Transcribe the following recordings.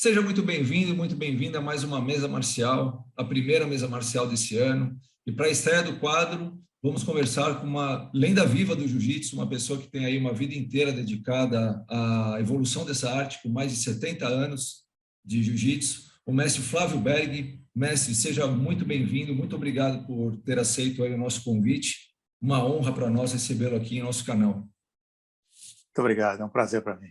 Seja muito bem-vindo e muito bem-vinda a mais uma mesa marcial, a primeira mesa marcial desse ano. E para a estreia do quadro, vamos conversar com uma lenda viva do jiu-jitsu, uma pessoa que tem aí uma vida inteira dedicada à evolução dessa arte, com mais de 70 anos de jiu-jitsu, o mestre Flávio Berg. Mestre, seja muito bem-vindo, muito obrigado por ter aceito aí o nosso convite. Uma honra para nós recebê-lo aqui em nosso canal. Muito obrigado, é um prazer para mim.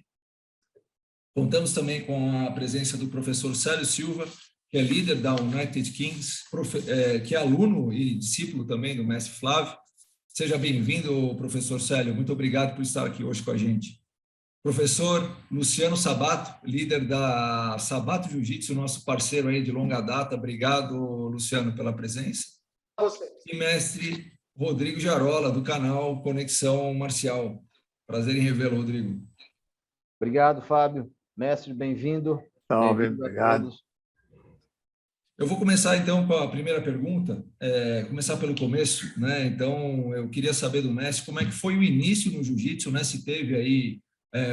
Contamos também com a presença do professor Célio Silva, que é líder da United Kings, que é aluno e discípulo também do mestre Flávio. Seja bem-vindo, professor Célio. Muito obrigado por estar aqui hoje com a gente. Professor Luciano Sabato, líder da Sabato Jiu-Jitsu, nosso parceiro aí de longa data. Obrigado, Luciano, pela presença. E mestre Rodrigo Jarola, do canal Conexão Marcial. Prazer em revê-lo, Rodrigo. Obrigado, Fábio. Mestre, bem-vindo. Obrigado. Eu vou começar, então, com a primeira pergunta, começar pelo começo, né? Então, eu queria saber do mestre como é que foi o início no jiu-jitsu, né? Se teve aí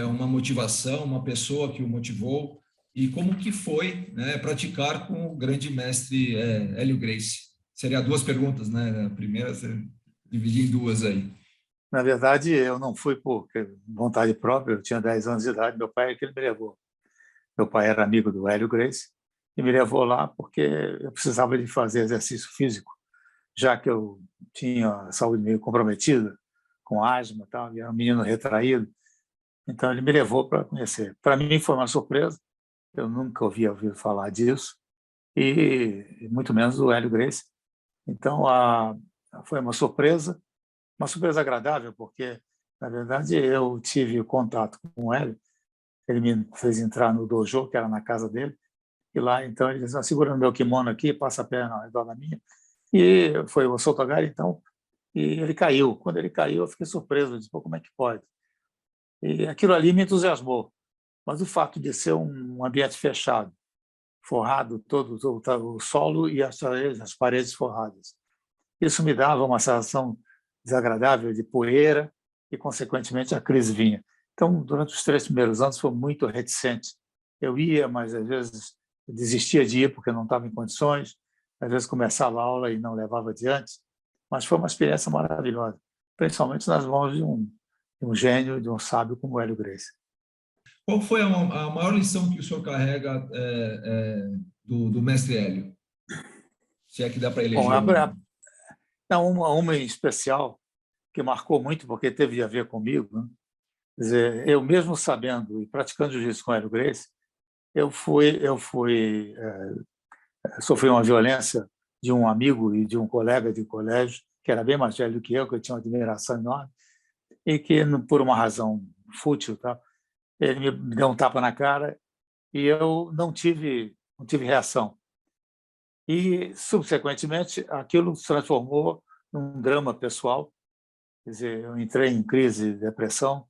uma motivação, uma pessoa que o motivou, e como que foi, né, praticar com o grande mestre Hélio Gracie. Seria duas perguntas, né? A primeira, você dividir em duas aí. Na verdade, eu não fui por vontade própria, eu tinha 10 anos de idade, meu pai é que ele me levou. Meu pai era amigo do Hélio Gracie e me levou lá porque eu precisava de fazer exercício físico, já que eu tinha a saúde meio comprometida, com asma e tal, e era um menino retraído. Então, ele me levou para conhecer. Para mim, foi uma surpresa, eu nunca havia ouvido falar disso, e muito menos do Hélio Gracie. Então, foi uma surpresa agradável, porque, na verdade, eu tive contato com o Hélio. Ele me fez entrar no dojo, que era na casa dele, e lá, então, ele disse, segura no meu kimono aqui, passa a perna ao redor da minha, e foi o Sotogari, então, e ele caiu. Quando ele caiu, eu fiquei surpreso, eu disse, pô, como é que pode? E aquilo ali me entusiasmou, mas o fato de ser um ambiente fechado, forrado todo o solo e as paredes forradas, isso me dava uma sensação desagradável de poeira e, consequentemente, a crise vinha. Então, durante os 3 primeiros anos, foi muito reticente. Eu ia, mas às vezes desistia de ir porque não estava em condições, às vezes começava a aula e não levava adiante, mas foi uma experiência maravilhosa, principalmente nas mãos de um gênio, de um sábio como Hélio Gracie. Qual foi a maior lição que o senhor carrega do mestre Hélio? Se é que dá para eleger. Bom, uma em especial que marcou muito, porque teve a ver comigo, né? Quer dizer, eu mesmo sabendo e praticando jiu-jitsu com o Hélio Gracie, eu sofri uma violência de um amigo e de um colega de colégio, que era bem mais velho que eu tinha uma admiração enorme, e que, por uma razão fútil, tá, ele me deu um tapa na cara e eu não tive reação. E, subsequentemente, aquilo se transformou num drama pessoal. Quer dizer, eu entrei em crise de depressão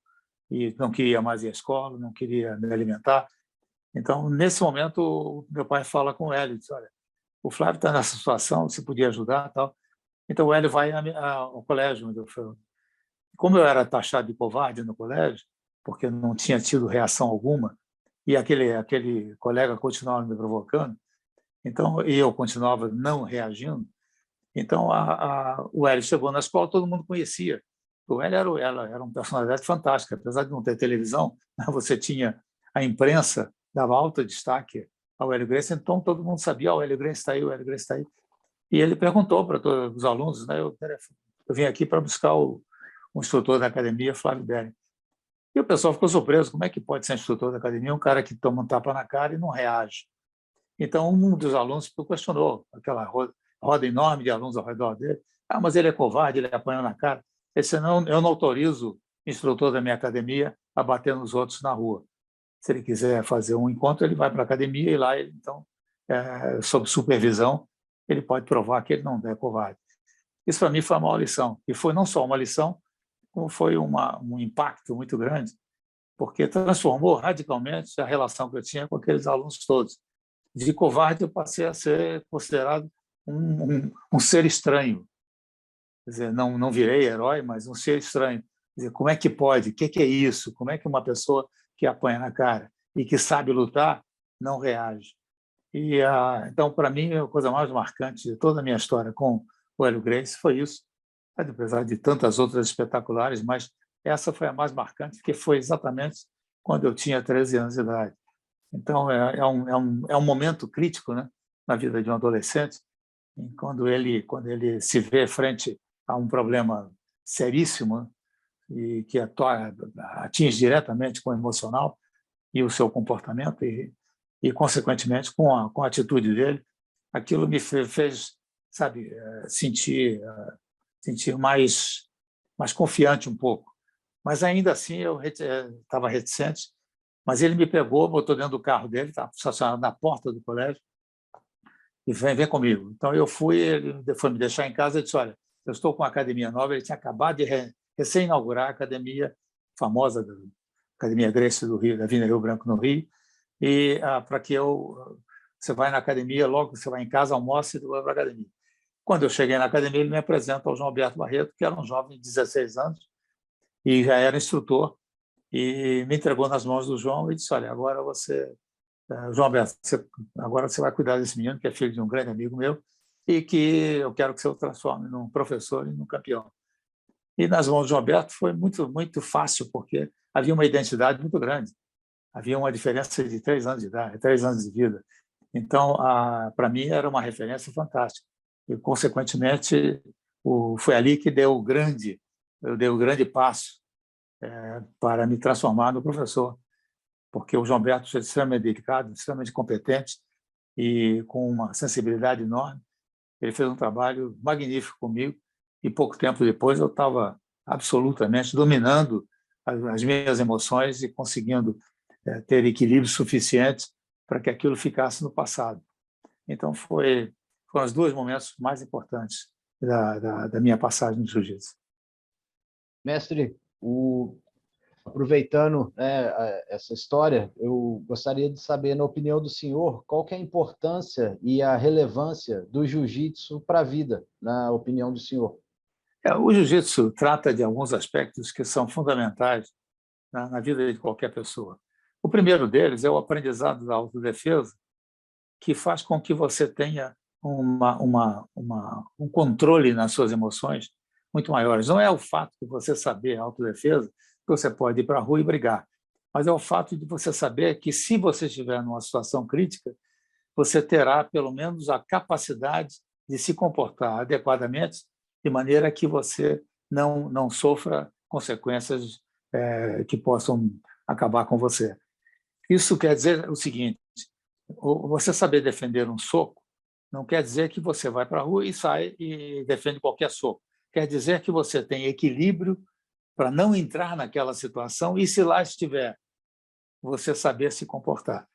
e não queria mais ir à escola, não queria me alimentar. Então, nesse momento, meu pai fala com o Hélio, diz, olha, o Flávio está nessa situação, se podia ajudar e tal. Então, o Hélio vai ao colégio onde eu fui. Como eu era taxado de covarde no colégio, porque não tinha tido reação alguma, e aquele colega continuava me provocando, então, e eu continuava não reagindo, então o Hélio chegou na escola, todo mundo conhecia. O Hélio era uma personalidade fantástica, apesar de não ter televisão, você tinha a imprensa, dava alto destaque ao Hélio Gracie, então todo mundo sabia, o Hélio Gracie está aí, o Hélio Gracie está aí. E ele perguntou para todos os alunos, né, eu vim aqui para buscar o instrutor da academia, Flávio Berg. E o pessoal ficou surpreso, como é que pode ser instrutor da academia um cara que toma um tapa na cara e não reage? Então, um dos alunos questionou, aquela roda enorme de alunos ao redor dele, mas ele é covarde, ele apanhou na cara. Ele disse, não, eu não autorizo o instrutor da minha academia a bater nos outros na rua. Se ele quiser fazer um encontro, ele vai para a academia e lá, então, sob supervisão, ele pode provar que ele não é covarde. Isso, para mim, foi uma maior lição. E foi não só uma lição, como foi um impacto muito grande, porque transformou radicalmente a relação que eu tinha com aqueles alunos todos. De covarde, eu passei a ser considerado um ser estranho. Quer dizer, não virei herói, mas um ser estranho. Quer dizer, como é que pode? O que é isso? Como é que uma pessoa que apanha na cara e que sabe lutar não reage. Então, para mim, a coisa mais marcante de toda a minha história com o Hélio Gracie foi isso, apesar de tantas outras espetaculares, mas essa foi a mais marcante, porque foi exatamente quando eu tinha 13 anos de idade. Então, é um momento crítico, né, na vida de um adolescente, quando ele se vê frente a um problema seríssimo, né, e que atinge diretamente com o emocional e o seu comportamento e consequentemente, com a atitude dele, aquilo me fez, sabe, sentir mais confiante um pouco. Mas, ainda assim, eu estava reticente, mas ele me pegou, botou dentro do carro dele, estava estacionado na porta do colégio, e vem comigo. Então, eu fui, ele foi me deixar em casa e disse, olha, eu estou com uma academia nova, ele tinha acabado de recém-inaugurar a academia famosa, Academia Gracie do Rio, da Avenida Rio Branco, no Rio, e para que você vai na academia, logo que você vai em casa, almoça e vai para a academia. Quando eu cheguei na academia, ele me apresenta ao João Alberto Barreto, que era um jovem de 16 anos e já era instrutor, e me entregou nas mãos do João e disse, olha, agora João Alberto, agora você vai cuidar desse menino, que é filho de um grande amigo meu, e que eu quero que você o transforme num professor e num campeão. E nas mãos do João Alberto foi muito, muito fácil, porque havia uma identidade muito grande. Havia uma diferença de 3 anos de idade, 3 anos de vida. Então, para mim, era uma referência fantástica. E, consequentemente, foi ali que eu dei o grande passo para me transformar no professor, porque o João Alberto é extremamente dedicado, extremamente competente e com uma sensibilidade enorme. Ele fez um trabalho magnífico comigo e, pouco tempo depois, eu estava absolutamente dominando as minhas emoções e conseguindo ter equilíbrio suficiente para que aquilo ficasse no passado. Então, foram os 2 momentos mais importantes da minha passagem no jiu-jitsu. Mestre, aproveitando, né, essa história, eu gostaria de saber, na opinião do senhor, qual que é a importância e a relevância do jiu-jitsu para a vida, na opinião do senhor? O jiu-jitsu trata de alguns aspectos que são fundamentais na vida de qualquer pessoa. O primeiro deles é o aprendizado da autodefesa, que faz com que você tenha um controle nas suas emoções muito maiores. Não é o fato de você saber a autodefesa que você pode ir para a rua e brigar, mas é o fato de você saber que, se você estiver numa situação crítica, você terá, pelo menos, a capacidade de se comportar adequadamente, de maneira que você não sofra consequências que possam acabar com você. Isso quer dizer o seguinte: você saber defender um soco não quer dizer que você vai para a rua e sai e defende qualquer soco. Quer dizer que você tem equilíbrio para não entrar naquela situação e, se lá estiver, você saber se comportar.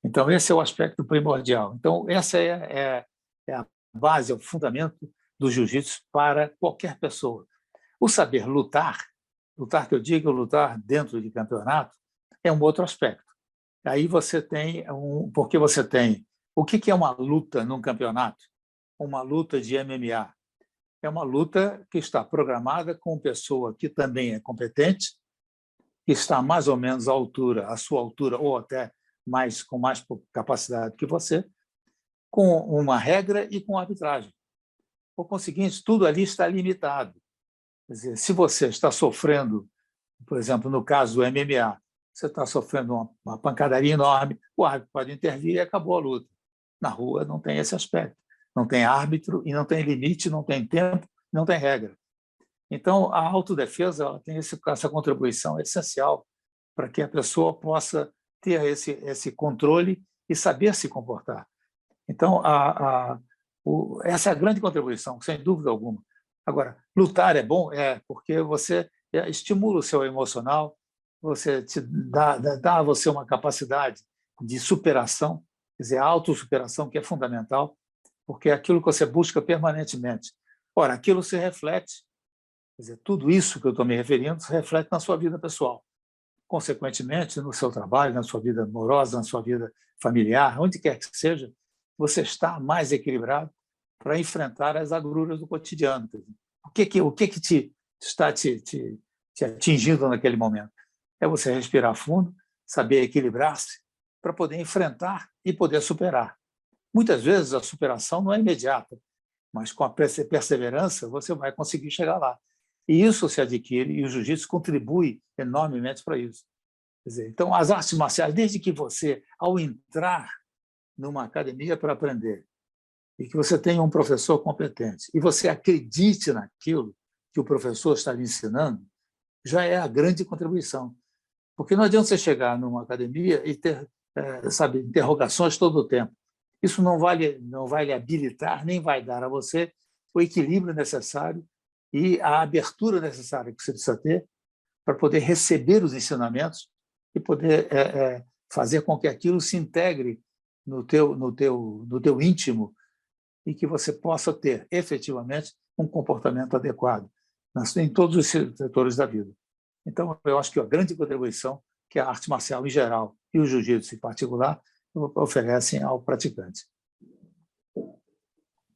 Então, esse é o aspecto primordial. Então, essa é a base, é o fundamento do jiu-jitsu para qualquer pessoa. O saber lutar que eu digo, lutar dentro de campeonato, é um outro aspecto. Aí você tem porque você tem o que é uma luta num campeonato? Uma luta de MMA é uma luta que está programada com pessoa que também é competente, que está mais ou menos à sua altura ou até com mais capacidade que você, com uma regra e com arbitragem. Por conseguinte, tudo ali está limitado. Quer dizer, se você está sofrendo, por exemplo, no caso do MMA, você está sofrendo uma pancadaria enorme, o árbitro pode intervir e acabou a luta. Na rua não tem esse aspecto. Não tem árbitro e não tem limite, não tem tempo, não tem regra. Então, a autodefesa ela tem essa contribuição essencial para que a pessoa possa ter esse controle e saber se comportar. Então, essa é a grande contribuição, sem dúvida alguma. Agora, lutar é bom? Porque você estimula o seu emocional, você dá a você uma capacidade de superação, quer dizer, a autossuperação, que é fundamental, porque é aquilo que você busca permanentemente. Ora, aquilo se reflete, quer dizer, tudo isso que eu estou me referindo se reflete na sua vida pessoal. Consequentemente, no seu trabalho, na sua vida amorosa, na sua vida familiar, onde quer que seja, você está mais equilibrado para enfrentar as agruras do cotidiano. O que está te atingindo naquele momento? É você respirar fundo, saber equilibrar-se para poder enfrentar e poder superar. Muitas vezes a superação não é imediata, mas com a perseverança você vai conseguir chegar lá. E isso se adquire, e o jiu-jitsu contribui enormemente para isso. Quer dizer, então, as artes marciais, desde que você, ao entrar numa academia para aprender, e que você tenha um professor competente, e você acredite naquilo que o professor está lhe ensinando, já é a grande contribuição. Porque não adianta você chegar numa academia e ter, sabe, interrogações todo o tempo. Isso não vai lhe habilitar, nem vai dar a você o equilíbrio necessário e a abertura necessária que você precisa ter para poder receber os ensinamentos e poder fazer com que aquilo se integre no teu íntimo e que você possa ter, efetivamente, um comportamento adequado em todos os setores da vida. Então, eu acho que a grande contribuição que a arte marcial em geral e o jiu-jitsu em particular oferecem ao praticante.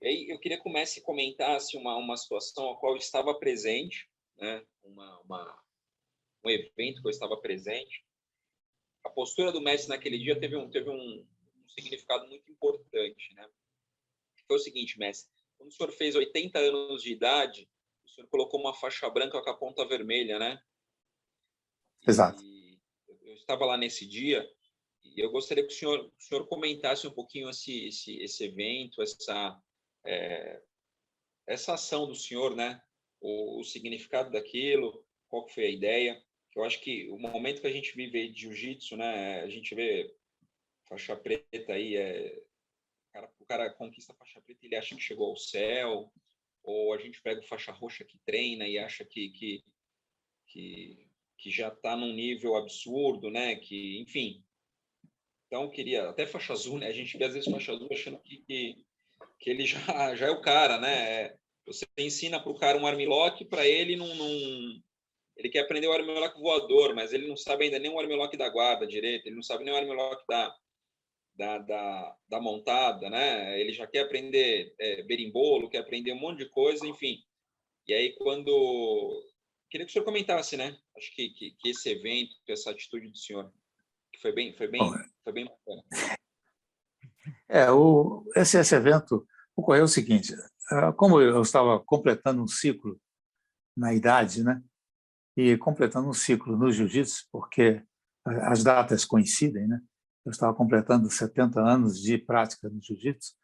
E aí eu queria que você comentasse uma situação a qual eu estava presente, né? Um evento que eu estava presente. A postura do mestre naquele dia teve um significado muito importante, né? Foi o seguinte, mestre, quando o senhor fez 80 anos de idade, o senhor colocou uma faixa branca com a ponta vermelha, né? Exato. E eu estava lá nesse dia e eu gostaria que o senhor comentasse um pouquinho esse evento, essa ação do senhor, né? O significado daquilo, qual que foi a ideia. Eu acho que o momento que a gente vive de jiu-jitsu, né? A gente vê faixa preta aí, o cara conquista a faixa preta e ele acha que chegou ao céu, ou a gente pega o faixa roxa que treina e acha que já está num nível absurdo, né? Que, enfim. Então, queria até faixa azul, né? A gente vê às vezes faixa azul achando que ele já é o cara, né? Você ensina para o cara um armlock, para ele não ele quer aprender o armlock voador, mas ele não sabe ainda nem o armlock da guarda direito, ele não sabe nem o armlock da montada, né? Ele já quer aprender berimbolo, quer aprender um monte de coisa, enfim. E aí, queria que o senhor comentasse, né? Acho que esse evento, essa atitude do senhor, que foi bem bacana. Esse evento ocorreu o seguinte: como eu estava completando um ciclo na idade, né? E completando um ciclo no jiu-jitsu, porque as datas coincidem, né? Eu estava completando 70 anos de prática no jiu-jitsu,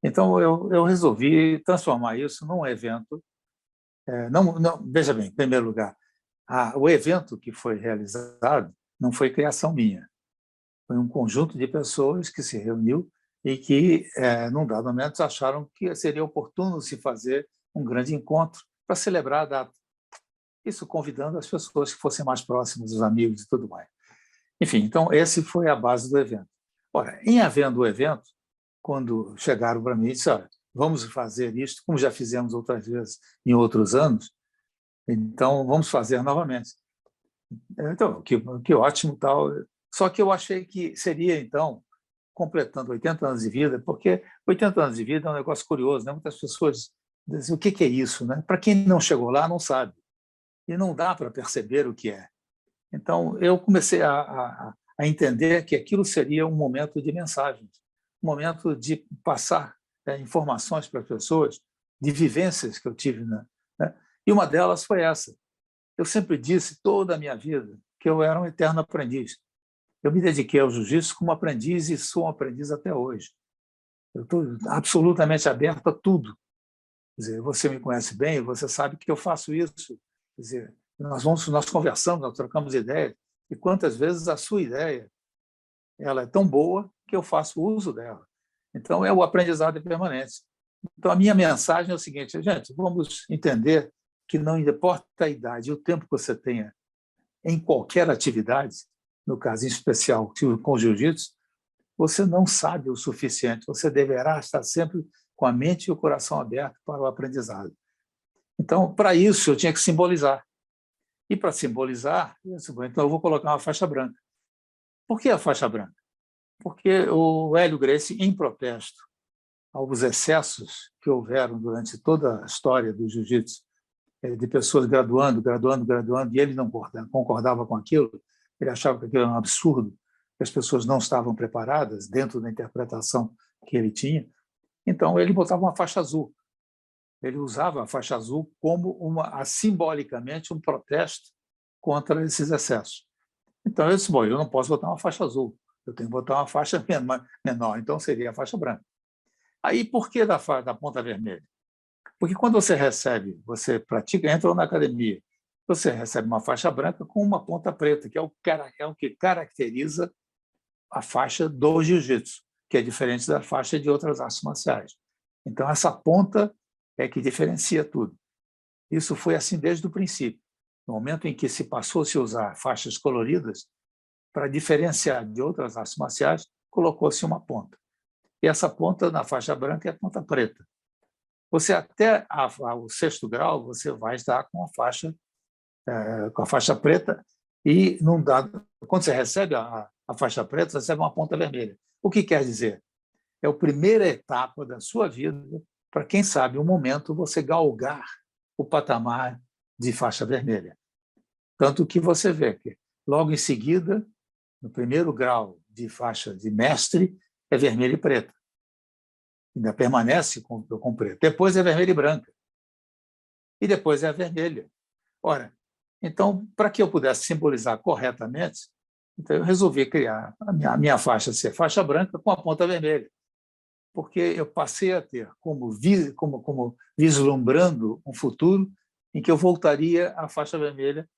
então eu resolvi transformar isso num evento. Veja bem, em primeiro lugar, o evento que foi realizado não foi criação minha, foi um conjunto de pessoas que se reuniu e que, num dado momento, acharam que seria oportuno se fazer um grande encontro para celebrar a data. Isso convidando as pessoas que fossem mais próximas, os amigos e tudo mais. Enfim, então, esse foi a base do evento. Ora, em havendo o evento, quando chegaram para mim e disseram: olha, vamos fazer isto, como já fizemos outras vezes em outros anos, então vamos fazer novamente. Então, que ótimo, tal. Só que eu achei que seria, então, completando 80 anos de vida, porque 80 anos de vida é um negócio curioso, né? Muitas pessoas dizem: o que é isso, né? Para quem não chegou lá, não sabe. E não dá para perceber o que é. Então, eu comecei a entender que aquilo seria um momento de mensagens, um momento de passar informações para as pessoas, de vivências que eu tive. Né? E uma delas foi essa. Eu sempre disse, toda a minha vida, que eu era um eterno aprendiz. Eu me dediquei ao jiu-jitsu como aprendiz e sou um aprendiz até hoje. Eu estou absolutamente aberto a tudo. Quer dizer, você me conhece bem, você sabe que eu faço isso. Quer dizer, nós conversamos, nós trocamos ideias, e quantas vezes a sua ideia ela é tão boa que eu faço uso dela. Então, o aprendizado é permanente. Então, a minha mensagem é o seguinte: gente, vamos entender que não importa a idade e o tempo que você tenha em qualquer atividade, no caso em especial com o jiu-jitsu, você não sabe o suficiente, você deverá estar sempre com a mente e o coração aberto para o aprendizado. Então, para isso, eu tinha que simbolizar. E para simbolizar, então eu vou colocar uma faixa branca. Por que a faixa branca? Porque o Hélio Gracie, em protesto aos excessos que houveram durante toda a história do jiu-jitsu, de pessoas graduando, e ele não concordava com aquilo, ele achava que aquilo era um absurdo, que as pessoas não estavam preparadas dentro da interpretação que ele tinha. Então, ele botava uma faixa azul. Ele usava a faixa azul como simbolicamente um protesto contra esses excessos. Então, eu disse, bom, eu não posso botar uma faixa azul, eu tenho que botar uma faixa menor, então seria a faixa branca. Aí, por que da ponta vermelha? Porque quando você pratica, entra na academia, você recebe uma faixa branca com uma ponta preta, que é o que caracteriza a faixa do jiu-jitsu, que é diferente da faixa de outras artes marciais. Então, essa ponta é que diferencia tudo. Isso foi assim desde o princípio. No momento em que se passou a se usar faixas coloridas, para diferenciar de outras artes marciais, colocou-se uma ponta. E essa ponta na faixa branca é a ponta preta. Você até o 6º grau, você vai estar com a faixa preta e quando você recebe a faixa preta, você recebe uma ponta vermelha. O que quer dizer? É a primeira etapa da sua vida para, quem sabe, um momento você galgar o patamar de faixa vermelha. Tanto que você vê que, logo em seguida, no 1º grau de faixa de mestre, é vermelha e preta. Ainda permanece com preto. Depois é vermelha e branca. E depois é a vermelha. Ora, então, para que eu pudesse simbolizar corretamente, então eu resolvi criar a minha faixa ser faixa branca com a ponta vermelha, porque eu passei a ter como vislumbrando um futuro em que eu voltaria à faixa vermelha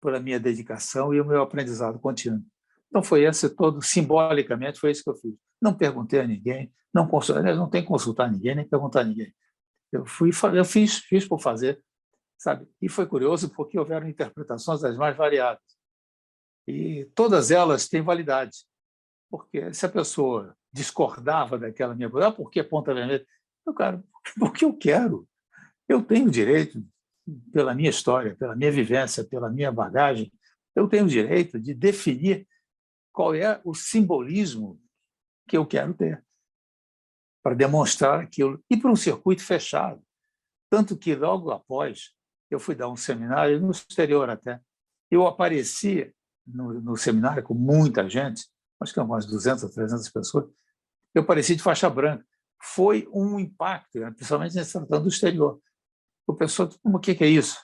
por a minha dedicação e o meu aprendizado contínuo. Então, foi esse todo, simbolicamente, foi isso que eu fiz. Não perguntei a ninguém, não tem que consultar ninguém, nem perguntar a ninguém. Eu fiz por fazer, sabe? E foi curioso porque houveram interpretações das mais variadas. E todas elas têm validade. Porque se a pessoa discordava daquela minha coisa, por que ponta vermelha? Cara, porque eu quero. Eu tenho direito, pela minha história, pela minha vivência, pela minha bagagem, eu tenho o direito de definir qual é o simbolismo que eu quero ter para demonstrar aquilo. E para um circuito fechado. Tanto que, logo após, eu fui dar um seminário no exterior até. Eu apareci no seminário com muita gente, acho que umas 200 ou 300 pessoas, eu apareci de faixa branca. Foi um impacto, principalmente se tratando do exterior. O pessoal, o que é isso?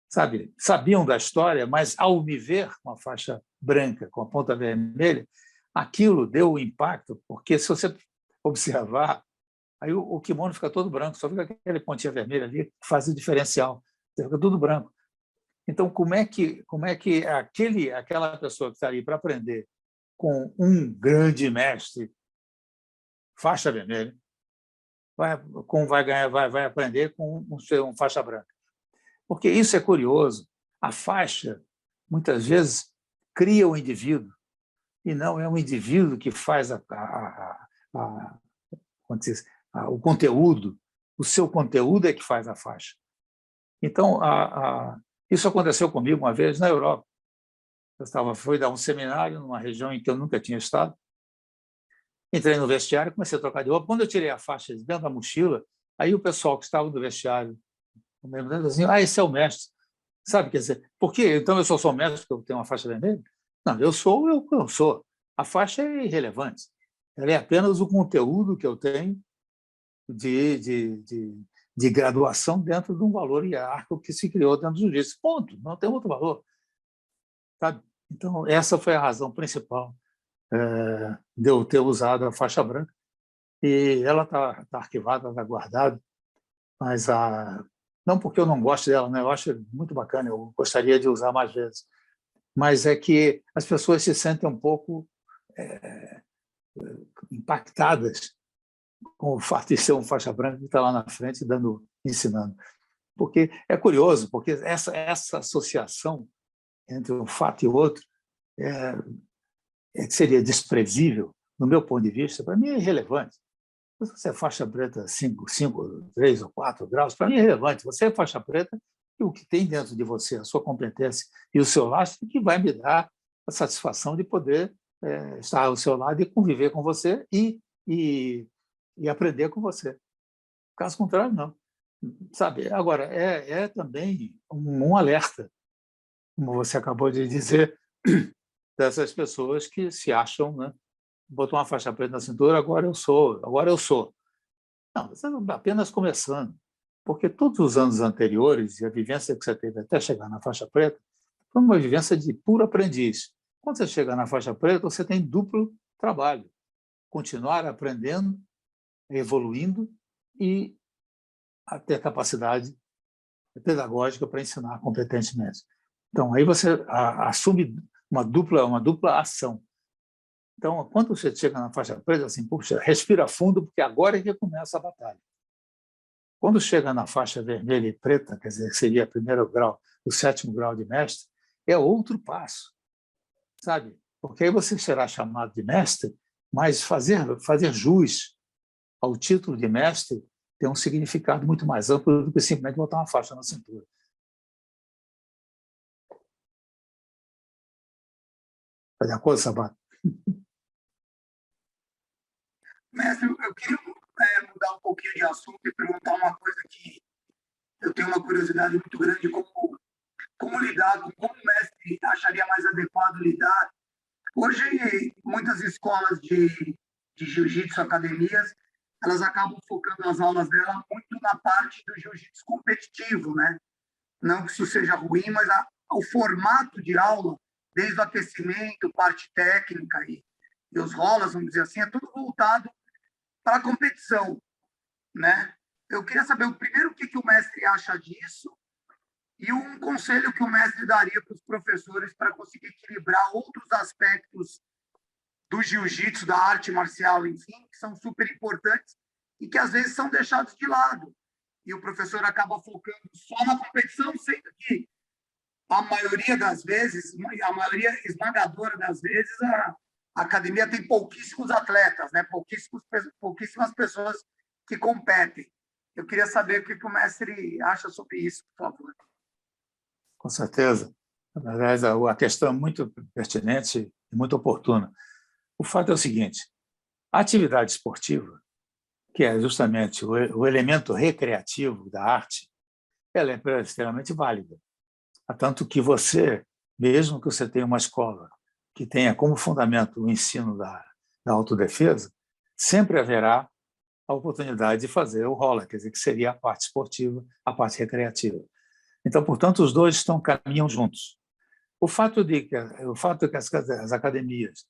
Sabe? Sabiam da história, mas ao me ver com a faixa branca, com a ponta vermelha, aquilo deu um impacto, porque se você observar, aí o kimono fica todo branco, só fica aquele pontinha vermelha ali que faz o diferencial, fica tudo branco. Então, como é que aquela pessoa que está ali para aprender com um grande mestre, faixa vermelha, vai aprender com um faixa branca? Porque isso é curioso. A faixa, muitas vezes, cria o indivíduo, e não é um indivíduo que faz o conteúdo. O seu conteúdo é que faz a faixa. Então, isso aconteceu comigo uma vez na Europa. Fui dar um seminário numa região em que eu nunca tinha estado. Entrei no vestiário, comecei a trocar de roupa. Quando eu tirei a faixa de dentro da mochila, aí o pessoal que estava no vestiário, assim, esse é o mestre. Sabe, quer dizer, por quê? Então eu só sou mestre porque eu tenho uma faixa vermelha? Não, eu sou. A faixa é irrelevante. Ela é apenas o conteúdo que eu tenho de graduação dentro de um valor hierárquico que se criou dentro do jiu-jitsu. Ponto. Não tem outro valor. Sabe? Então, essa foi a razão principal de eu ter usado a faixa branca. E ela está arquivada, está guardada, mas não porque eu não gosto dela, né? Eu acho muito bacana, eu gostaria de usar mais vezes. Mas é que as pessoas se sentem um pouco impactadas com o fato de ser um faixa branca que está lá na frente ensinando. Porque é curioso, porque essa associação entre um fato e outro seria desprezível, no meu ponto de vista, para mim é irrelevante. Se você é faixa preta 5, 3 ou 4 graus, para mim é irrelevante. Você é faixa preta e o que tem dentro de você, a sua competência e o seu lastro, que vai me dar a satisfação de poder estar ao seu lado e conviver com você e aprender com você. Caso contrário, não. Sabe? Agora, é também um alerta, como você acabou de dizer, dessas pessoas que se acham, né? Botou uma faixa preta na cintura, agora eu sou, agora eu sou. Não, você não está apenas começando, porque todos os anos anteriores e a vivência que você teve até chegar na faixa preta foi uma vivência de puro aprendiz. Quando você chega na faixa preta, você tem duplo trabalho: continuar aprendendo, evoluindo e ter capacidade pedagógica para ensinar competentemente. Então, aí você assume uma dupla ação. Então, quando você chega na faixa preta, assim, puxa, respira fundo, porque agora é que começa a batalha. Quando chega na faixa vermelha e preta, quer dizer, que seria o primeiro grau, o 7º grau de mestre, é outro passo, sabe? Porque aí você será chamado de mestre, mas fazer jus ao título de mestre tem um significado muito mais amplo do que simplesmente botar uma faixa na cintura. Está de acordo, Sabato? Mestre, eu queria mudar um pouquinho de assunto e perguntar uma coisa que eu tenho uma curiosidade muito grande, como lidar, como o mestre acharia mais adequado lidar. Hoje, muitas escolas de jiu-jitsu, academias, elas acabam focando as aulas dela muito na parte do jiu-jitsu competitivo, né? Não que isso seja ruim, mas o formato de aula, desde o aquecimento, parte técnica e os rolas, vamos dizer assim, é tudo voltado para a competição, né? Eu queria saber, primeiro, o que o mestre acha disso e um conselho que o mestre daria para os professores para conseguir equilibrar outros aspectos do jiu-jitsu, da arte marcial, enfim, que são super importantes e que às vezes são deixados de lado. E o professor acaba focando só na competição, sendo que a maioria das vezes, a maioria esmagadora das vezes, a academia tem pouquíssimos atletas, né? Pouquíssimas pessoas que competem. Eu queria saber o que o mestre acha sobre isso, por favor. Com certeza. Na verdade, a questão é muito pertinente e muito oportuna. O fato é o seguinte: a atividade esportiva, que é justamente o elemento recreativo da arte, ela é extremamente válida. Tanto que você, mesmo que você tenha uma escola que tenha como fundamento o ensino da autodefesa, sempre haverá a oportunidade de fazer o rola, quer dizer, que seria a parte esportiva, a parte recreativa. Então, portanto, os dois caminham juntos. O fato de que as academias,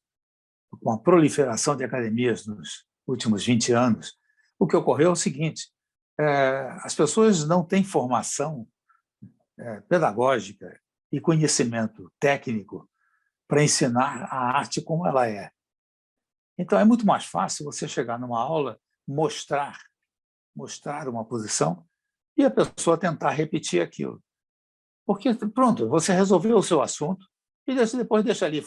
com a proliferação de academias nos últimos 20 anos, o que ocorreu é o seguinte: as pessoas não têm formação pedagógica e conhecimento técnico para ensinar a arte como ela é. Então, é muito mais fácil você chegar numa aula, mostrar uma posição e a pessoa tentar repetir aquilo. Porque, pronto, você resolveu o seu assunto e depois deixa ali,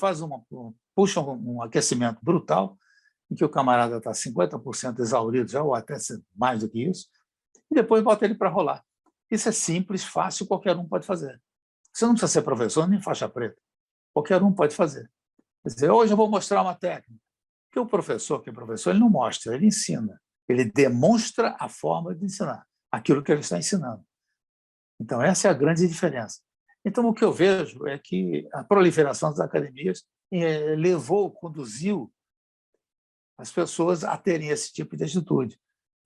puxa um aquecimento brutal, em que o camarada está 50% exaurido já, ou até mais do que isso, e depois bota ele para rolar. Isso é simples, fácil, qualquer um pode fazer. Você não precisa ser professor nem faixa preta. Qualquer um pode fazer. Quer dizer, hoje eu vou mostrar uma técnica. Porque o professor, que é professor, ele não mostra, ele ensina. Ele demonstra a forma de ensinar aquilo que ele está ensinando. Então, essa é a grande diferença. Então, o que eu vejo é que a proliferação das academias conduziu as pessoas a terem esse tipo de atitude.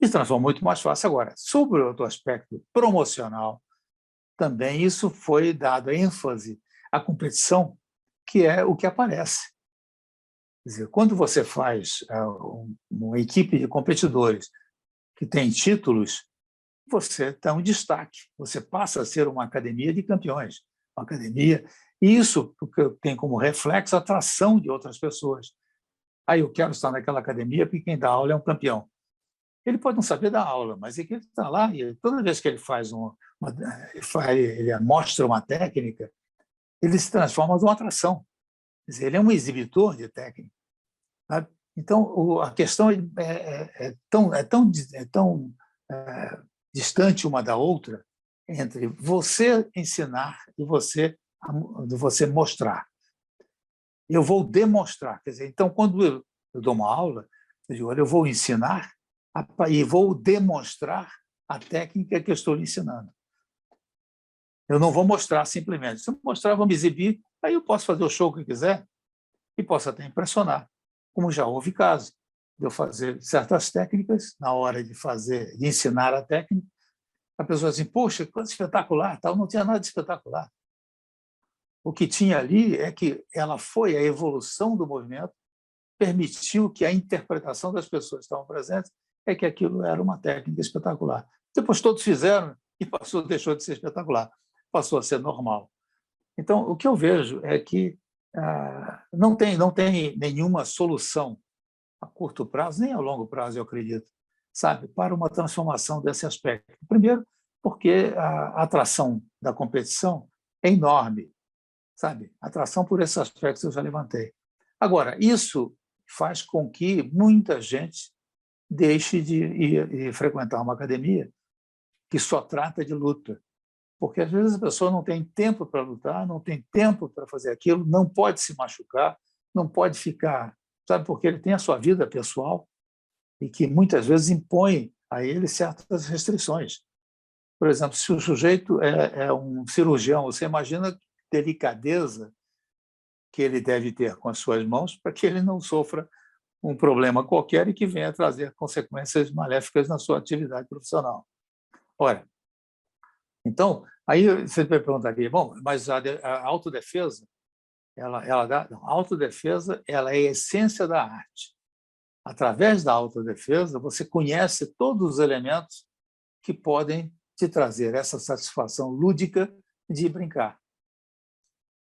E transformou muito mais fácil agora. Sobre o outro aspecto promocional, também isso foi dado ênfase à competição, que é o que aparece. Quer dizer, quando você faz uma equipe de competidores que tem títulos, você está em destaque, você passa a ser uma academia de campeões, uma academia, e isso tem como reflexo a atração de outras pessoas. Aí eu quero estar naquela academia porque quem dá aula é um campeão. Ele pode não saber dar aula, mas é que ele está lá e toda vez que ele ele mostra uma técnica, ele se transforma numa atração. Quer dizer, ele é um exibitor de técnica. Sabe? Então, a questão é tão distante uma da outra entre você ensinar e você mostrar. Eu vou demonstrar. Quer dizer, então, quando eu dou uma aula, eu digo, olha, eu vou ensinar e vou demonstrar a técnica que eu estou lhe ensinando. Eu não vou mostrar simplesmente. Se eu mostrar, vou me exibir, aí eu posso fazer o show que eu quiser, e posso até impressionar, como já houve casos de eu fazer certas técnicas, na hora de ensinar a técnica, a pessoa diz assim, poxa, que espetacular, tal, não tinha nada de espetacular. O que tinha ali é que ela foi a evolução do movimento, permitiu que a interpretação das pessoas que estavam presentes é que aquilo era uma técnica espetacular. Depois todos fizeram e deixou de ser espetacular, passou a ser normal. Então, o que eu vejo é que não tem nenhuma solução a curto prazo, nem a longo prazo, eu acredito, sabe, para uma transformação desse aspecto. Primeiro, porque a atração da competição é enorme, sabe? A atração por esses aspectos eu já levantei. Agora, isso faz com que muita gente deixe de ir e frequentar uma academia que só trata de luta, porque às vezes a pessoa não tem tempo para lutar, não tem tempo para fazer aquilo, não pode se machucar, não pode ficar, sabe, porque ele tem a sua vida pessoal e que muitas vezes impõe a ele certas restrições. Por exemplo, se o sujeito é um cirurgião, você imagina a delicadeza que ele deve ter com as suas mãos para que ele não sofra um problema qualquer e que venha trazer consequências maléficas na sua atividade profissional. Ora, então, aí você me perguntaria, bom, mas a autodefesa, a autodefesa ela é a essência da arte. Através da autodefesa, você conhece todos os elementos que podem te trazer essa satisfação lúdica de brincar.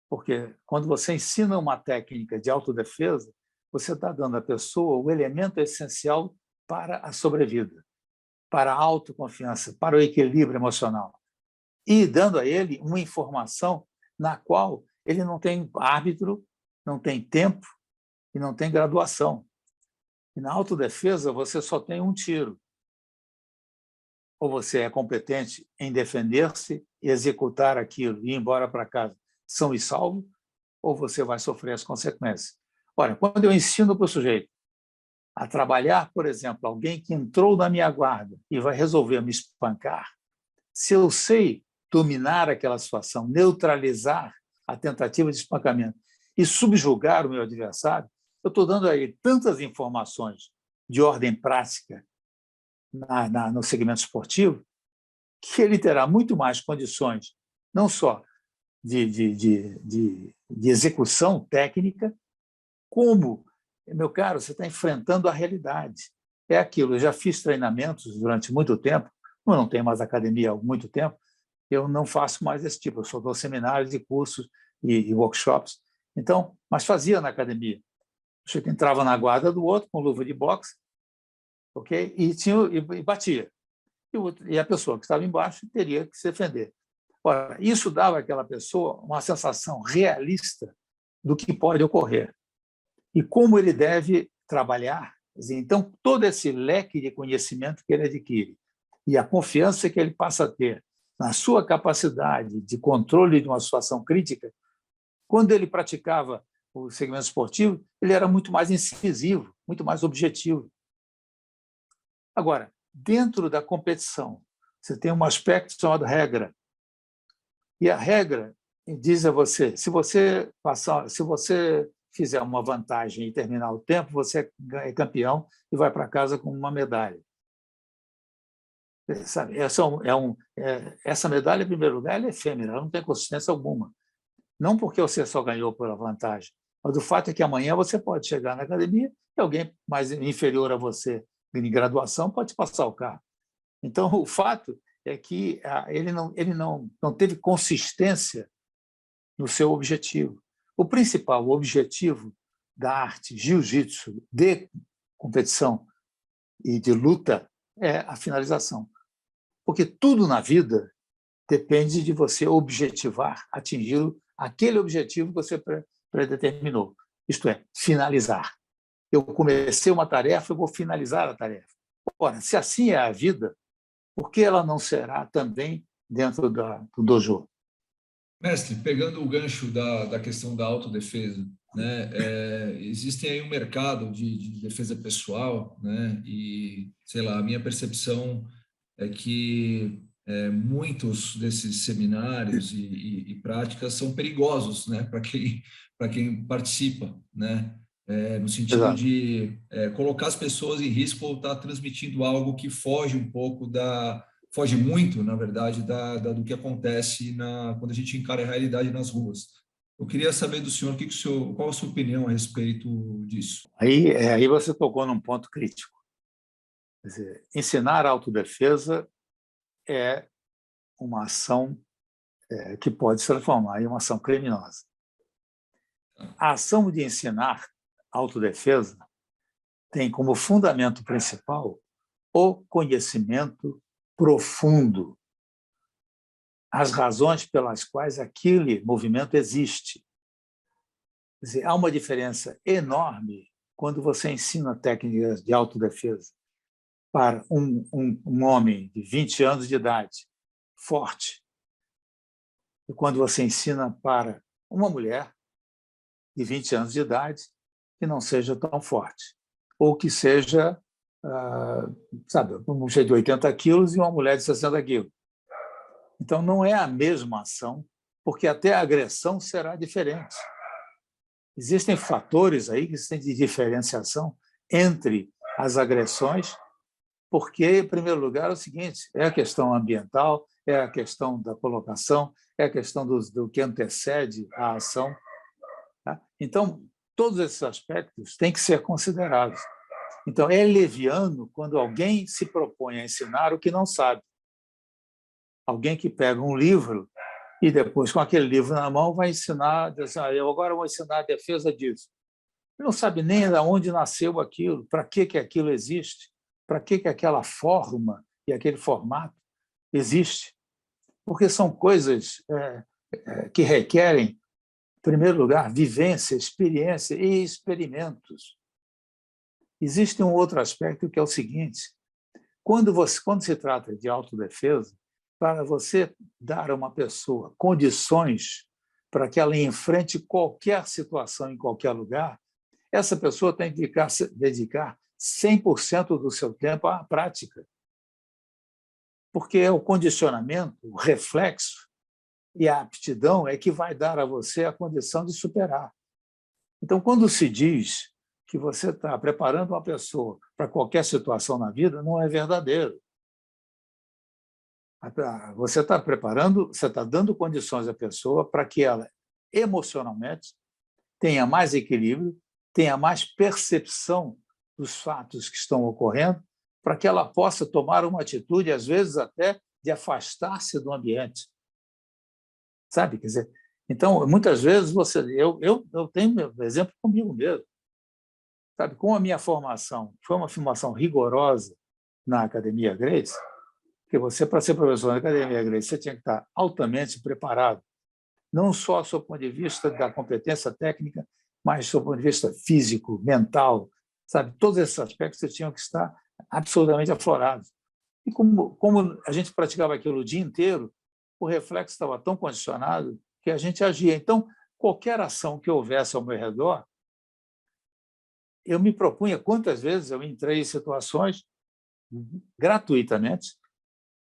Porque quando você ensina uma técnica de autodefesa, você está dando à pessoa o elemento essencial para a sobrevida, para a autoconfiança, para o equilíbrio emocional. E dando a ele uma informação na qual ele não tem árbitro, não tem tempo e não tem graduação. E na autodefesa você só tem um tiro. Ou você é competente em defender-se, executar aquilo e ir embora para casa são e salvo, ou você vai sofrer as consequências. Ora, quando eu ensino para o sujeito a trabalhar, por exemplo, alguém que entrou na minha guarda e vai resolver me espancar, se eu sei dominar aquela situação, neutralizar a tentativa de espancamento e subjugar o meu adversário, eu estou dando a ele tantas informações de ordem prática no segmento esportivo que ele terá muito mais condições, não só de execução técnica, como, meu caro, você está enfrentando a realidade. É aquilo, eu já fiz treinamentos durante muito tempo, eu não tenho mais academia há muito tempo, eu não faço mais esse tipo, eu só dou seminários e cursos e workshops, então, mas fazia na academia. Você entrava na guarda do outro com luva de boxe, okay? e batia. E a pessoa que estava embaixo teria que se defender. Ora, isso dava àquela pessoa uma sensação realista do que pode ocorrer e como ele deve trabalhar. Então, todo esse leque de conhecimento que ele adquire e a confiança que ele passa a ter na sua capacidade de controle de uma situação crítica, quando ele praticava o segmento esportivo, ele era muito mais incisivo, muito mais objetivo. Agora, dentro da competição, você tem um aspecto chamado regra. E a regra diz a você, se você fizer uma vantagem e terminar o tempo, você é campeão e vai para casa com uma medalha. Sabe, essa medalha, em primeiro lugar, ela é efêmera, ela não tem consistência alguma. Não porque você só ganhou pela vantagem, mas o fato é que amanhã você pode chegar na academia e alguém mais inferior a você em graduação pode passar o carro. Então, o fato é que ele não teve consistência no seu objetivo. O principal objetivo da arte jiu-jitsu de competição e de luta é a finalização. Porque tudo na vida depende de você objetivar, atingir aquele objetivo que você predeterminou. Isto é, finalizar. Eu comecei uma tarefa, eu vou finalizar a tarefa. Ora, se assim é a vida, por que ela não será também dentro do dojo? Mestre, pegando o gancho da questão da autodefesa, né, existe aí um mercado de defesa pessoal, né, e, sei lá, a minha percepção é que muitos desses seminários e práticas são perigosos, né, para quem participa, né, no sentido Exato. de colocar as pessoas em risco ou estar transmitindo algo que foge um pouco foge muito, na verdade, do que acontece quando a gente encara a realidade nas ruas. Eu queria saber do senhor, qual a sua opinião a respeito disso? Aí você tocou num ponto crítico. Quer dizer, ensinar autodefesa é uma ação que pode se transformar em uma ação criminosa. A ação de ensinar autodefesa tem como fundamento principal o conhecimento profundo, as razões pelas quais aquele movimento existe. Quer dizer, há uma diferença enorme quando você ensina técnicas de autodefesa para um homem de 20 anos de idade, forte, e quando você ensina para uma mulher de 20 anos de idade que não seja tão forte, ou que seja, sabe, uma mulher de 80 quilos e uma mulher de 60 quilos. Então, não é a mesma ação, porque até a agressão será diferente. Existem fatores aí que têm de diferenciação entre as agressões, porque, em primeiro lugar, é o seguinte, é a questão ambiental, é a questão da colocação, é a questão do que antecede a ação. Tá? Então, todos esses aspectos têm que ser considerados. Então, é leviano quando alguém se propõe a ensinar o que não sabe. Alguém que pega um livro e depois, com aquele livro na mão, vai ensinar, diz, eu agora vou ensinar a defesa disso. Ele não sabe nem de onde nasceu aquilo, para que aquilo existe, para que aquela forma e aquele formato existe. Porque são coisas que requerem, em primeiro lugar, vivência, experiência e experimentos. Existe um outro aspecto que é o seguinte: quando se trata de autodefesa, para você dar a uma pessoa condições para que ela enfrente qualquer situação em qualquer lugar, essa pessoa tem que dedicar 100% do seu tempo à prática. Porque é o condicionamento, o reflexo e a aptidão é que vai dar a você a condição de superar. Então, quando se diz que você está preparando uma pessoa para qualquer situação na vida, não é verdadeiro. Você está preparando, você está dando condições à pessoa para que ela, emocionalmente, tenha mais equilíbrio, tenha mais percepção dos fatos que estão ocorrendo, para que ela possa tomar uma atitude, às vezes até de afastar-se do ambiente. Sabe? Quer dizer, então, muitas vezes, eu tenho meu exemplo comigo mesmo. Sabe? Com a minha formação, foi uma formação rigorosa na Academia Grace, porque você, para ser professor na Academia Grace, você tinha que estar altamente preparado, não só do ponto de vista da competência técnica, mas do ponto de vista físico, mental, sabe? Todos esses aspectos você tinha que estar absolutamente aflorados. E como a gente praticava aquilo o dia inteiro, o reflexo estava tão condicionado que a gente agia. Então, qualquer ação que houvesse ao meu redor, eu me propunha, quantas vezes eu entrei em situações gratuitamente,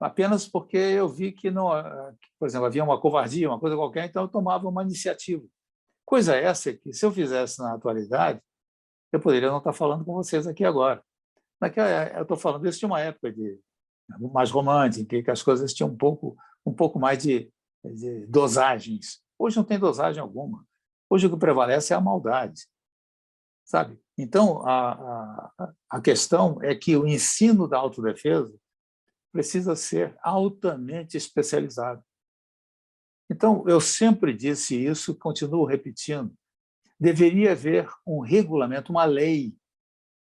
apenas porque eu vi que, não, por exemplo, havia uma covardia, uma coisa qualquer, então eu tomava uma iniciativa. Coisa essa que, se eu fizesse na atualidade, eu poderia não estar falando com vocês aqui agora. Eu estou falando isso de uma época mais romântica, em que as coisas tinham um pouco mais de dosagens. Hoje não tem dosagem alguma. Hoje o que prevalece é a maldade. Sabe? Então, a questão é que o ensino da autodefesa precisa ser altamente especializado. Então, eu sempre disse isso, continuo repetindo, deveria haver um regulamento, uma lei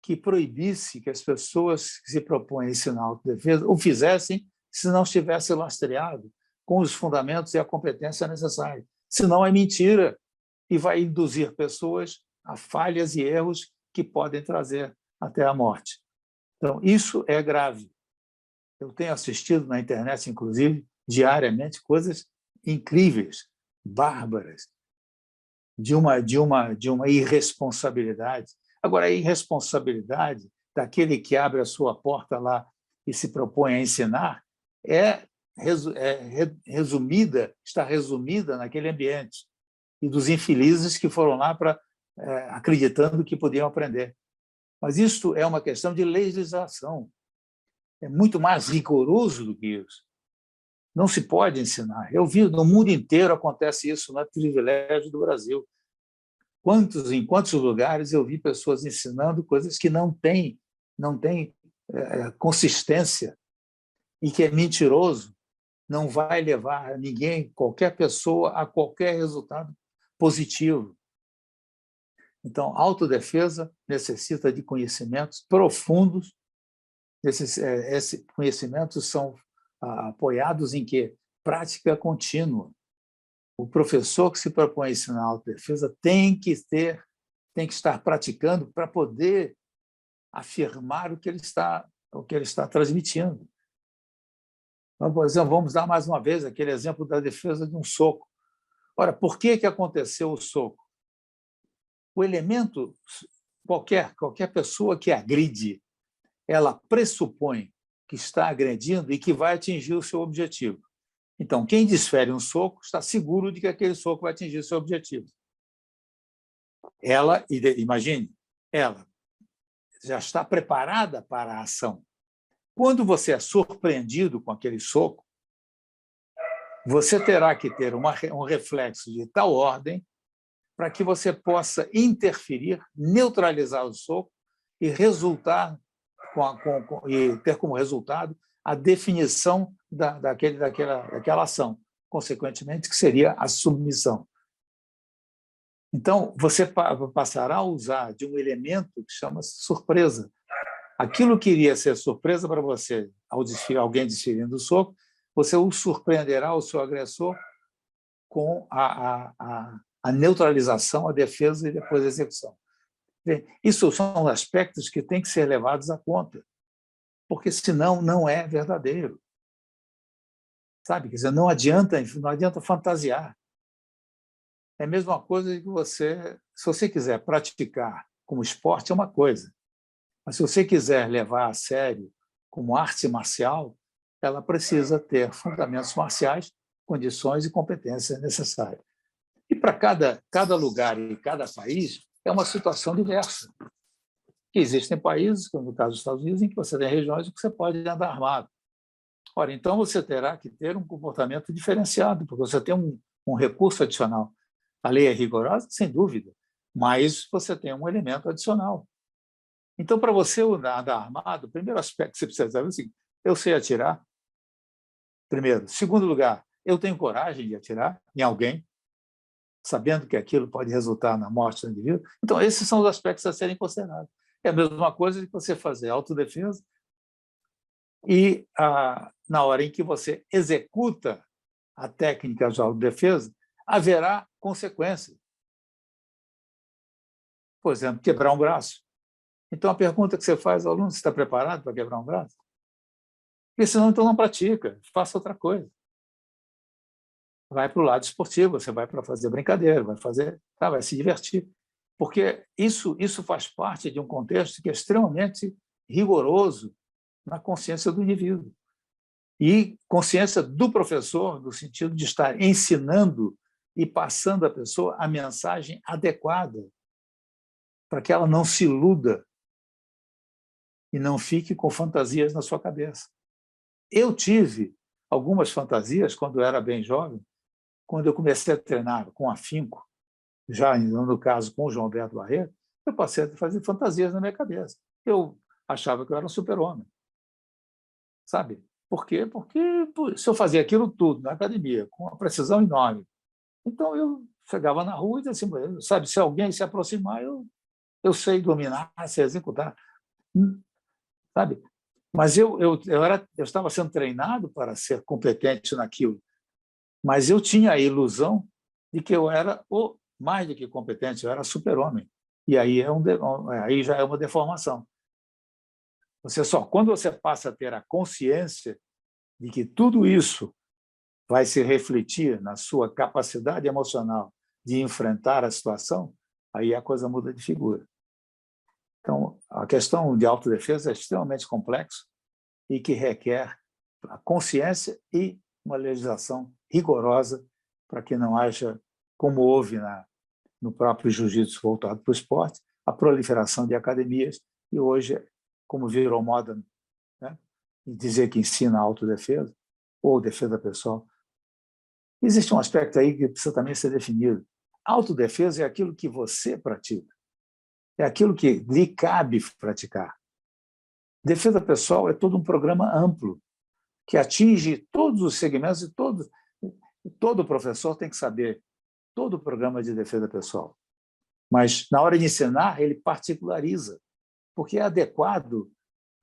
que proibisse que as pessoas que se propõem a ensinar autodefesa o fizessem se não estivesse lastreado com os fundamentos e a competência necessária. Senão é mentira e vai induzir pessoas a falhas e erros que podem trazer até a morte. Então, isso é grave. Eu tenho assistido na internet, inclusive, diariamente, coisas incríveis, bárbaras, de uma irresponsabilidade. Agora, a irresponsabilidade daquele que abre a sua porta lá e se propõe a ensinar é está resumida naquele ambiente e dos infelizes que foram lá acreditando que podiam aprender. Mas isso é uma questão de legislação. É muito mais rigoroso do que isso. Não se pode ensinar. Eu vi, no mundo inteiro acontece isso, não é privilégio do Brasil. Em quantos lugares eu vi pessoas ensinando coisas que não têm consistência e que é mentiroso, não vai levar ninguém, qualquer pessoa, a qualquer resultado positivo. Então, autodefesa necessita de conhecimentos profundos. Esses conhecimentos são apoiados em quê? Prática contínua. O professor que se propõe a ensinar autodefesa tem que estar praticando para poder afirmar o que ele está transmitindo. Então, por exemplo, vamos dar mais uma vez aquele exemplo da defesa de um soco. Ora, por que aconteceu o soco? O elemento, qualquer pessoa que agride, ela pressupõe que está agredindo e que vai atingir o seu objetivo. Então, quem desfere um soco está seguro de que aquele soco vai atingir o seu objetivo. Imagine, ela já está preparada para a ação. Quando você é surpreendido com aquele soco, você terá que ter um reflexo de tal ordem para que você possa interferir, neutralizar o soco e ter como resultado a definição daquela ação, consequentemente, que seria a submissão. Então, você passará a usar de um elemento que chama-se surpresa. Aquilo que iria ser surpresa para você, alguém desferindo o soco, você o surpreenderá, o seu agressor, com a neutralização, a defesa e depois a execução. Isso são aspectos que têm que ser levados à conta, porque senão não é verdadeiro. Sabe? Quer dizer, não adianta fantasiar. É a mesma coisa que se você quiser praticar como esporte, é uma coisa. Mas se você quiser levar a sério como arte marcial, ela precisa ter fundamentos marciais, condições e competências necessárias. E para cada lugar e cada país é uma situação diversa. Existem países, como no caso dos Estados Unidos, em que você tem regiões em que você pode andar armado. Ora, então você terá que ter um comportamento diferenciado, porque você tem um recurso adicional. A lei é rigorosa, sem dúvida, mas você tem um elemento adicional. Então, para você andar armado, o primeiro aspecto que você precisa saber é o seguinte: eu sei atirar, primeiro. Segundo lugar, eu tenho coragem de atirar em alguém, sabendo que aquilo pode resultar na morte do indivíduo. Então, esses são os aspectos a serem considerados. É a mesma coisa que você fazer autodefesa e, na hora em que você executa a técnica de autodefesa, haverá consequências. Por exemplo, quebrar um braço. Então, a pergunta que você faz ao aluno: você está preparado para quebrar um braço? Porque senão, então, não pratica, faça outra coisa. Vai para o lado esportivo, você vai para fazer brincadeira, vai se divertir. Porque isso faz parte de um contexto que é extremamente rigoroso na consciência do indivíduo. E consciência do professor, no sentido de estar ensinando e passando à pessoa a mensagem adequada, para que ela não se iluda e não fique com fantasias na sua cabeça. Eu tive algumas fantasias quando eu era bem jovem, quando eu comecei a treinar com afinco, já no caso com o João Alberto Barreto, eu passei a fazer fantasias na minha cabeça. Eu achava que eu era um super-homem. Sabe? Por quê? Porque se eu fazia aquilo tudo na academia, com uma precisão enorme, então eu chegava na rua e dizia assim, sabe, se alguém se aproximar, eu sei dominar, sei executar. Sabe? Mas eu estava sendo treinado para ser competente naquilo, mas eu tinha a ilusão de que eu era mais do que competente, eu era super-homem. E aí já é uma deformação. Quando você passa a ter a consciência de que tudo isso vai se refletir na sua capacidade emocional de enfrentar a situação, aí a coisa muda de figura. Então, a questão de autodefesa é extremamente complexa e que requer a consciência e uma legislação rigorosa para que não haja, como houve no próprio jiu-jitsu voltado para o esporte, a proliferação de academias, e hoje, como virou moda, né, dizer que ensina autodefesa ou defesa pessoal, existe um aspecto aí que precisa também ser definido. Autodefesa é aquilo que você pratica, é aquilo que lhe cabe praticar. Defesa pessoal é todo um programa amplo que atinge todos os segmentos e todo professor tem que saber todo o programa de defesa pessoal. Mas, na hora de ensinar, ele particulariza, porque é adequado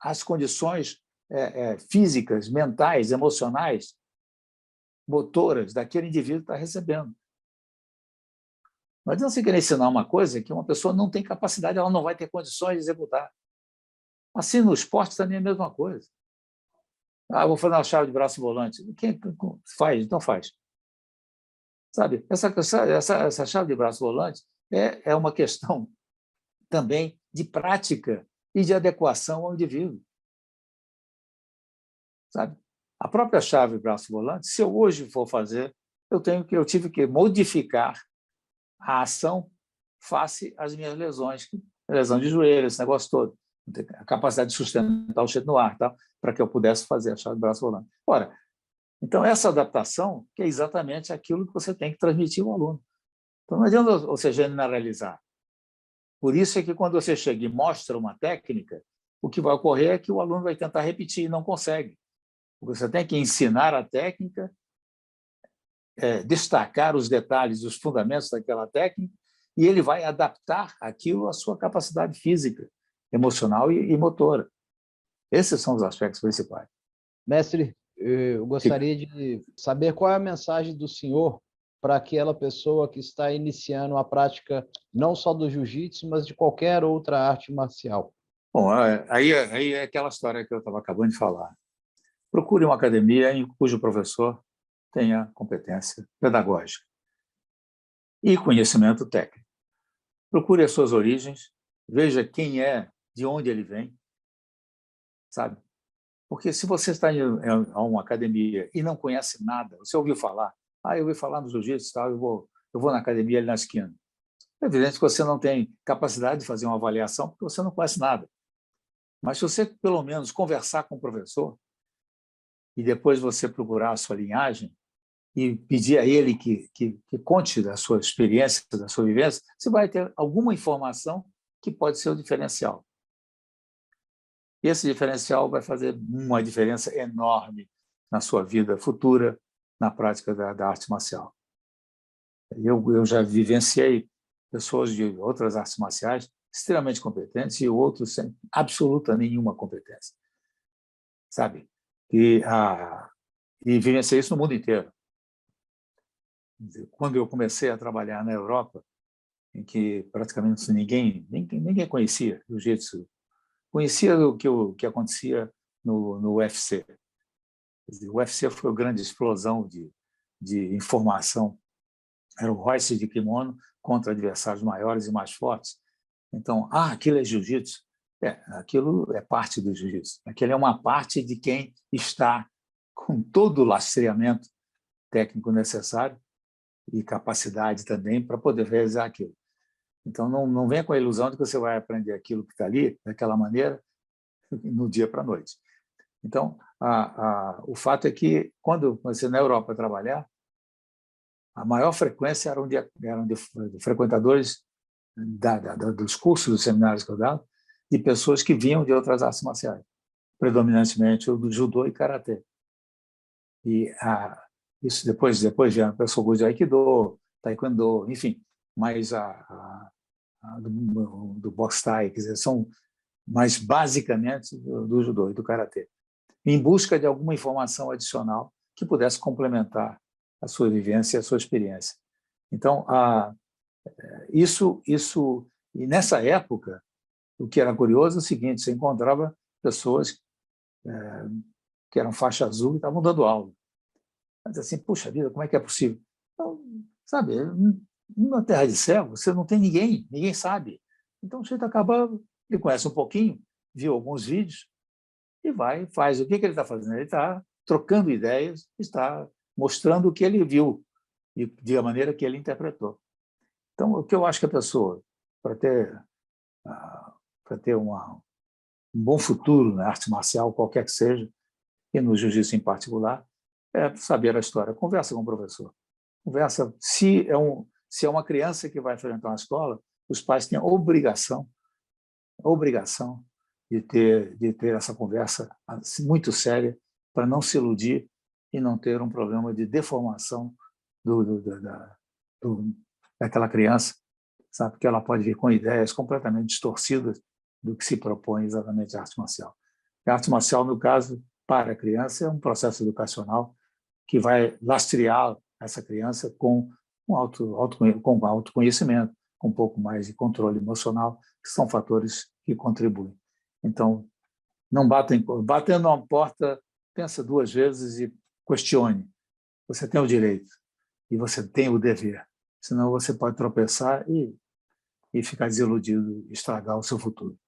às condições físicas, mentais, emocionais, motoras daquele indivíduo que está recebendo. Não adianta você querer ensinar uma coisa que uma pessoa não tem capacidade, ela não vai ter condições de executar. Assim, no esporte também é a mesma coisa. Ah, vou fazer uma chave de braço volante. Quem faz? Então faz. Sabe? Essa chave de braço volante é uma questão também de prática e de adequação ao indivíduo. Sabe? A própria chave de braço volante, se eu hoje for fazer, eu tive que modificar a ação face às minhas lesões, lesão de joelho, esse negócio todo, a capacidade de sustentar o cheiro no ar, tá? Para que eu pudesse fazer a chave de braço volante. Ora, então essa adaptação que é exatamente aquilo que você tem que transmitir ao aluno. Então não adianta você generalizar. Por isso é que quando você chega e mostra uma técnica, o que vai ocorrer é que o aluno vai tentar repetir e não consegue. Você tem que ensinar a técnica, destacar os detalhes, os fundamentos daquela técnica, e ele vai adaptar aquilo à sua capacidade física, emocional e motora. Esses são os aspectos principais. Mestre, eu gostaria de saber qual é a mensagem do senhor para aquela pessoa que está iniciando a prática não só do jiu-jitsu, mas de qualquer outra arte marcial. Bom, aí é aquela história que eu estava acabando de falar. Procure uma academia em cujo professor tenha competência pedagógica e conhecimento técnico. Procure as suas origens, veja quem é, de onde ele vem, sabe? Porque se você está em uma academia e não conhece nada, você ouviu falar, eu ouvi falar no jiu-jitsu, eu vou na academia ali na esquina. É evidente que você não tem capacidade de fazer uma avaliação porque você não conhece nada. Mas se você, pelo menos, conversar com o professor e depois você procurar a sua linhagem e pedir a ele que conte da sua experiência, da sua vivência, você vai ter alguma informação que pode ser o diferencial. E esse diferencial vai fazer uma diferença enorme na sua vida futura, na prática da arte marcial. Eu já vivenciei pessoas de outras artes marciais extremamente competentes e outros sem absoluta nenhuma competência, sabe? E vivenciei isso no mundo inteiro. Quando eu comecei a trabalhar na Europa, em que praticamente ninguém conhecia o jiu-jitsu, conhecia o que acontecia no UFC. O UFC foi uma grande explosão de informação. Era o Royce de kimono contra adversários maiores e mais fortes. Então, aquilo é jiu-jitsu? Aquilo é parte do jiu-jitsu. Aquilo é uma parte de quem está com todo o lastreamento técnico necessário e capacidade também para poder realizar aquilo. Então, não venha com a ilusão de que você vai aprender aquilo que está ali, daquela maneira, no dia para a noite. Então, o fato é que, quando eu comecei na Europa a trabalhar, a maior frequência eram de frequentadores dos cursos, dos seminários que eu dava, de pessoas que vinham de outras artes marciais, predominantemente o do judô e karatê. E isso depois vieram pessoas de aikido, taekwondo, enfim, mas do boxe thai, quer dizer, são mais basicamente do judô e do karatê, em busca de alguma informação adicional que pudesse complementar a sua vivência e a sua experiência. Então, e nessa época, o que era curioso é o seguinte: você encontrava pessoas que eram faixa azul e estavam dando aula. Mas assim, puxa vida, como é que é possível? Então, sabe, numa terra de céu, você não tem ninguém sabe. Então, o sujeito acaba, ele conhece um pouquinho, viu alguns vídeos e faz. O que ele está fazendo? Ele está trocando ideias, está mostrando o que ele viu e de a maneira que ele interpretou. Então, o que eu acho que a pessoa, para ter um bom futuro na arte marcial, qualquer que seja, e no jiu-jitsu em particular, é saber a história. Conversa com o professor. Conversa. Se é uma criança que vai enfrentar uma escola, os pais têm a obrigação de ter essa conversa muito séria para não se iludir e não ter um problema de deformação daquela criança, sabe? Porque ela pode vir com ideias completamente distorcidas do que se propõe exatamente a arte marcial. A arte marcial, no caso, para a criança, é um processo educacional que vai lastrear essa criança com autoconhecimento, com um pouco mais de controle emocional, que são fatores que contribuem. Então, não batendo uma porta, pensa 2 vezes e questione. Você tem o direito e você tem o dever, senão você pode tropeçar e ficar desiludido e estragar o seu futuro.